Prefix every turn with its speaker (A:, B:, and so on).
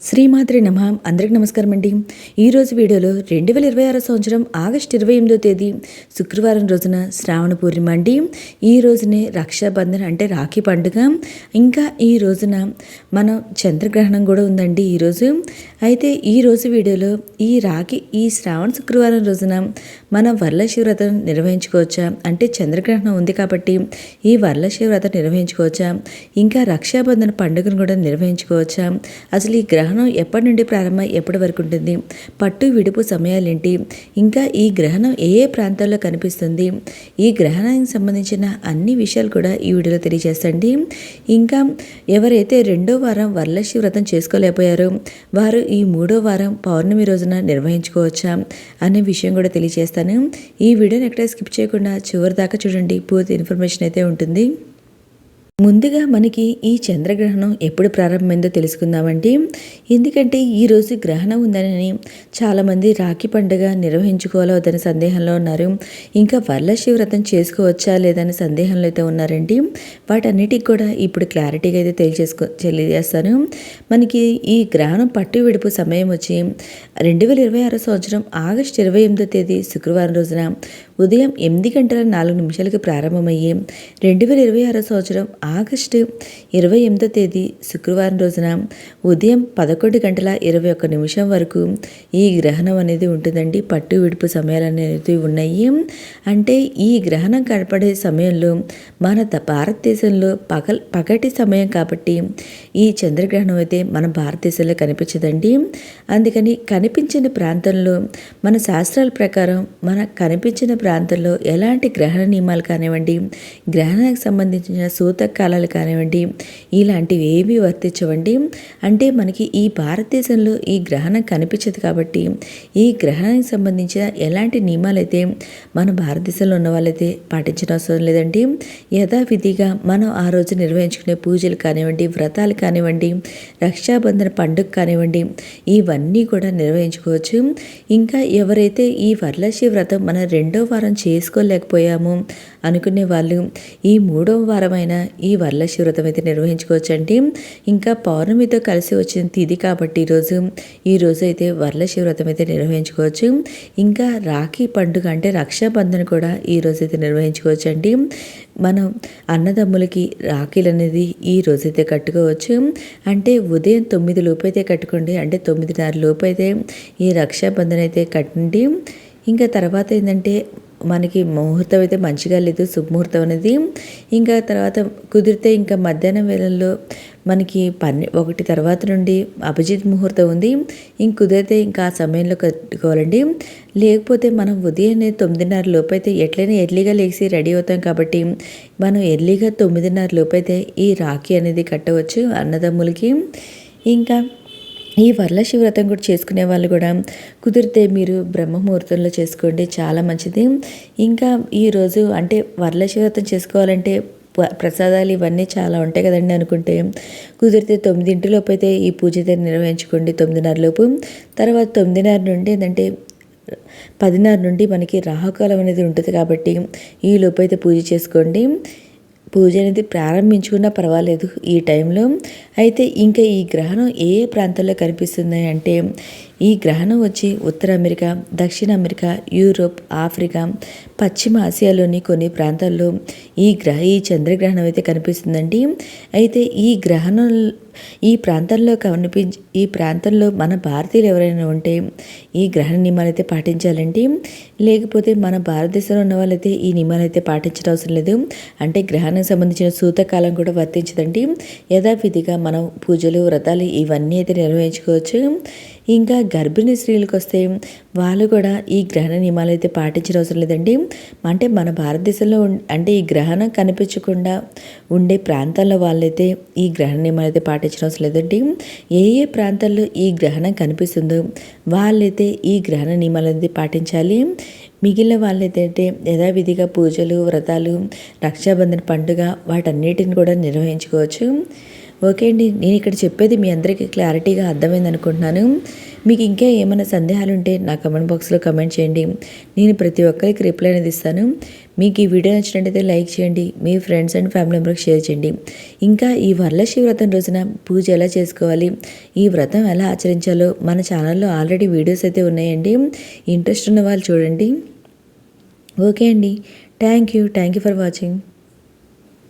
A: శ్రీమాత్రి నమః. అందరికి నమస్కారం అండి. ఈరోజు వీడియోలో 2026 సంవత్సరం ఆగస్టు 28వ తేదీ శుక్రవారం రోజున శ్రావణ పూర్ణిమ అండి. ఈ రోజునే రక్షాబంధన్ అంటే రాఖీ పండుగ. ఇంకా ఈ రోజున మనం చంద్రగ్రహణం కూడా ఉందండి ఈరోజు. అయితే ఈరోజు వీడియోలో ఈ శ్రావణ శుక్రవారం రోజున మనం వరలక్ష్మి వ్రతం నిర్వహించుకోవచ్చా, అంటే చంద్రగ్రహణం ఉంది కాబట్టి ఈ వరలక్ష్మి వ్రతం నిర్వహించుకోవచ్చా, ఇంకా రక్షాబంధన పండుగను కూడా నిర్వహించుకోవచ్చా, అసలు ఈ గ్రహణం ఎప్పటి నుండి ప్రారంభం ఎప్పటి వరకు ఉంటుంది, పట్టు విడుపు సమయాలేంటి, ఇంకా ఈ గ్రహణం ఏ ఏ ప్రాంతాల్లో కనిపిస్తుంది, ఈ గ్రహణానికి సంబంధించిన అన్ని విషయాలు కూడా ఈ వీడియోలో తెలియజేస్తండి. ఇంకా ఎవరైతే రెండో వారం వరలక్ష్మి వ్రతం చేసుకోలేకపోయారో వారు ఈ మూడో వారం పౌర్ణమి రోజున నిర్వహించుకోవచ్చా అనే విషయం కూడా తెలియజేస్తాను. ఈ వీడియోని ఎక్కడ స్కిప్ చేయకుండా చివరి దాకా చూడండి, పూర్తి ఇన్ఫర్మేషన్ అయితే ఉంటుంది. ముందుగా మనకి ఈ చంద్రగ్రహణం ఎప్పుడు ప్రారంభమైందో తెలుసుకుందామండి. ఎందుకంటే ఈరోజు గ్రహణం ఉందని చాలామంది రాఖీ పండుగ నిర్వహించుకోవాలో వద్దని సందేహంలో ఉన్నారు. ఇంకా వరలక్ష్మి వ్రతం చేసుకోవచ్చా లేదని సందేహంలో అయితే ఉన్నారండి. వాటన్నిటికి కూడా ఇప్పుడు క్లారిటీగా అయితే తెలియజేస్తాను. మనకి ఈ గ్రహణం పట్టు విడుపు సమయం వచ్చి 2026 సంవత్సరం ఆగస్టు 28వ తేదీ శుక్రవారం రోజున ఉదయం 8:04 ప్రారంభమయ్యి 2026 సంవత్సరం ఆగస్టు 28వ తేదీ శుక్రవారం రోజున ఉదయం 11:21 వరకు ఈ గ్రహణం అనేది ఉంటుందండి. పట్టు విడుపు సమయాలు అనేది ఉన్నాయి. అంటే ఈ గ్రహణం కనపడే సమయంలో మన భారతదేశంలో పగటి సమయం కాబట్టి ఈ చంద్రగ్రహణం అయితే మన భారతదేశంలో కనిపించదండి. అందుకని కనిపించిన ప్రాంతంలో మన శాస్త్రాల ప్రకారం కనిపించిన ప్రాంతంలో ఎలాంటి గ్రహణ నియమాలు కానివ్వండి, గ్రహణానికి సంబంధించిన సూతకాలాలు కానివ్వండి, ఇలాంటివి ఏమీ వర్తించవండి. అంటే మనకి ఈ భారతదేశంలో ఈ గ్రహణం కనిపించదు కాబట్టి ఈ గ్రహణానికి సంబంధించిన ఎలాంటి నియమాలు అయితే మన భారతదేశంలో ఉన్న వాళ్ళైతే పాటించిన అవసరం లేదండి. యథావిధిగా మనం ఆ రోజు నిర్వహించుకునే పూజలు కానివ్వండి, వ్రతాలు కానివ్వండి, రక్షాబంధన పండుగ కానివ్వండి, ఇవన్నీ కూడా నిర్వహించుకోవచ్చు. ఇంకా ఎవరైతే ఈ వరలక్ష్మి వ్రతం మనం రెండో వారం చేసుకోలేకపోయాము అనుకునే వాళ్ళు ఈ మూడవ వారమైన ఈ వరలక్ష్మి వ్రతం అయితే నిర్వహించుకోవచ్చండి. ఇంకా పౌర్ణమితో కలిసి వచ్చిన తిథి కాబట్టి ఈరోజు అయితే వరలక్ష్మి వ్రతం అయితే నిర్వహించుకోవచ్చు. ఇంకా రాఖీ పండుగ అంటే రక్షాబంధన్ కూడా ఈరోజు అయితే నిర్వహించుకోవచ్చండి. మనం అన్నదమ్ములకి రాఖీలు అనేది ఈ రోజైతే కట్టుకోవచ్చు. అంటే ఉదయం 9 లోపు అయితే కట్టుకోండి, అంటే 9:30 లోపు అయితే ఈ రక్షాబంధన్ అయితే కట్టండి. ఇంకా తర్వాత ఏంటంటే మనకి ముహూర్తం అయితే మంచిగా లేదు, శుభముహూర్తం అనేది. ఇంకా తర్వాత కుదిరితే ఇంకా మధ్యాహ్నం వేళల్లో మనకి 1 తర్వాత నుండి అభిజిత్ ముహూర్తం ఉంది. ఇంక కుదిరితే ఇంకా ఆ సమయంలో కట్టుకోవాలండి. లేకపోతే మనం ఉదయాన్నే 9:30 లోపు అయితే ఎట్లయినా ఎర్లీగా లేచి రెడీ అవుతాం కాబట్టి మనం ఎర్లీగా 9:30 లోపు అయితే ఈ రాఖీ అనేది కట్టవచ్చు అన్నదమ్ములకి. ఇంకా ఈ వరలక్ష్మి వ్రతం కూడా చేసుకునే వాళ్ళు కూడా కుదిరితే మీరు బ్రహ్మముహూర్తంలో చేసుకోండి, చాలా మంచిది. ఇంకా ఈరోజు అంటే వరలక్ష్మి వ్రతం చేసుకోవాలంటే ప్రసాదాలు ఇవన్నీ చాలా ఉంటాయి కదండి అనుకుంటే కుదిరితే 9 లోపు అయితే ఈ పూజ నిర్వహించుకోండి, 9:30 లోపు. తర్వాత 9:30 నుండి ఏంటంటే 10:30 నుండి మనకి రాహుకాలం అనేది ఉంటుంది కాబట్టి ఈ లోపు అయితే పూజ చేసుకోండి. పూజ అనేది ప్రారంభించుకున్నా పర్వాలేదు ఈ టైంలో. అయితే ఇంకా ఈ గ్రహణం ఏ ఏ ప్రాంతాల్లో కనిపిస్తుంది అంటే ఈ గ్రహణం వచ్చి ఉత్తర అమెరికా, దక్షిణ అమెరికా, యూరోప్, ఆఫ్రికా, పశ్చిమ ఆసియాలోని కొన్ని ప్రాంతాల్లో ఈ చంద్రగ్రహణం అయితే కనిపిస్తుందండి. అయితే ఈ ప్రాంతంలో మన భారతీయులు ఎవరైనా ఉంటే ఈ గ్రహణ నియమాలు అయితే పాటించాలండి. లేకపోతే మన భారతదేశంలో ఉన్న వాళ్ళైతే ఈ నియమాలు అయితే పాటించడం అవసరం లేదు. అంటే గ్రహణానికి సంబంధించిన సూతకాలం కూడా వర్తించదండి. యథావిధిగా మనం పూజలు, వ్రతాలు ఇవన్నీ అయితే నిర్వహించుకోవచ్చు. ఇంకా గర్భిణీ స్త్రీలకు వస్తే వాళ్ళు కూడా ఈ గ్రహణ నియమాలు అయితే పాటించడం అవసరం లేదండి. అంటే మన భారతదేశంలో అంటే ఈ గ్రహణం కనిపించకుండా ఉండే ప్రాంతాల్లో వాళ్ళైతే ఈ గ్రహణ నియమాలు అయితే పాటించడం అవసరం లేదండి. ఏ ఏ ప్రాంతాల్లో ఈ గ్రహణం కనిపిస్తుందో వాళ్ళైతే ఈ గ్రహణ నియమాలు అనేది పాటించాలి. మిగిలిన వాళ్ళైతే యథావిధిగా పూజలు, వ్రతాలు, రక్షాబంధన పండుగ వాటన్నిటిని కూడా నిర్వహించుకోవచ్చు. ఓకే అండి, నేను ఇక్కడ చెప్పేది మీ అందరికీ క్లారిటీగా అర్థమైంది అనుకుంటున్నాను. మీకు ఇంకా ఏమైనా సందేహాలు ఉంటే నా కమెంట్ బాక్స్లో కమెంట్ చేయండి. నేను ప్రతి ఒక్కరికి రిప్లై అనేది ఇస్తాను. మీకు ఈ వీడియో నచ్చినట్టయితే లైక్ చేయండి, మీ ఫ్రెండ్స్ అండ్ ఫ్యామిలీ మెంబర్కి షేర్ చేయండి. ఇంకా ఈ వరలక్ష్మి వ్రతం రోజున పూజ ఎలా చేసుకోవాలి, ఈ వ్రతం ఎలా ఆచరించాలో మన ఛానల్లో ఆల్రెడీ వీడియోస్ అయితే ఉన్నాయండి. ఇంట్రెస్ట్ ఉన్న వాళ్ళు చూడండి. ఓకే అండి, థ్యాంక్ యూ ఫర్ వాచింగ్.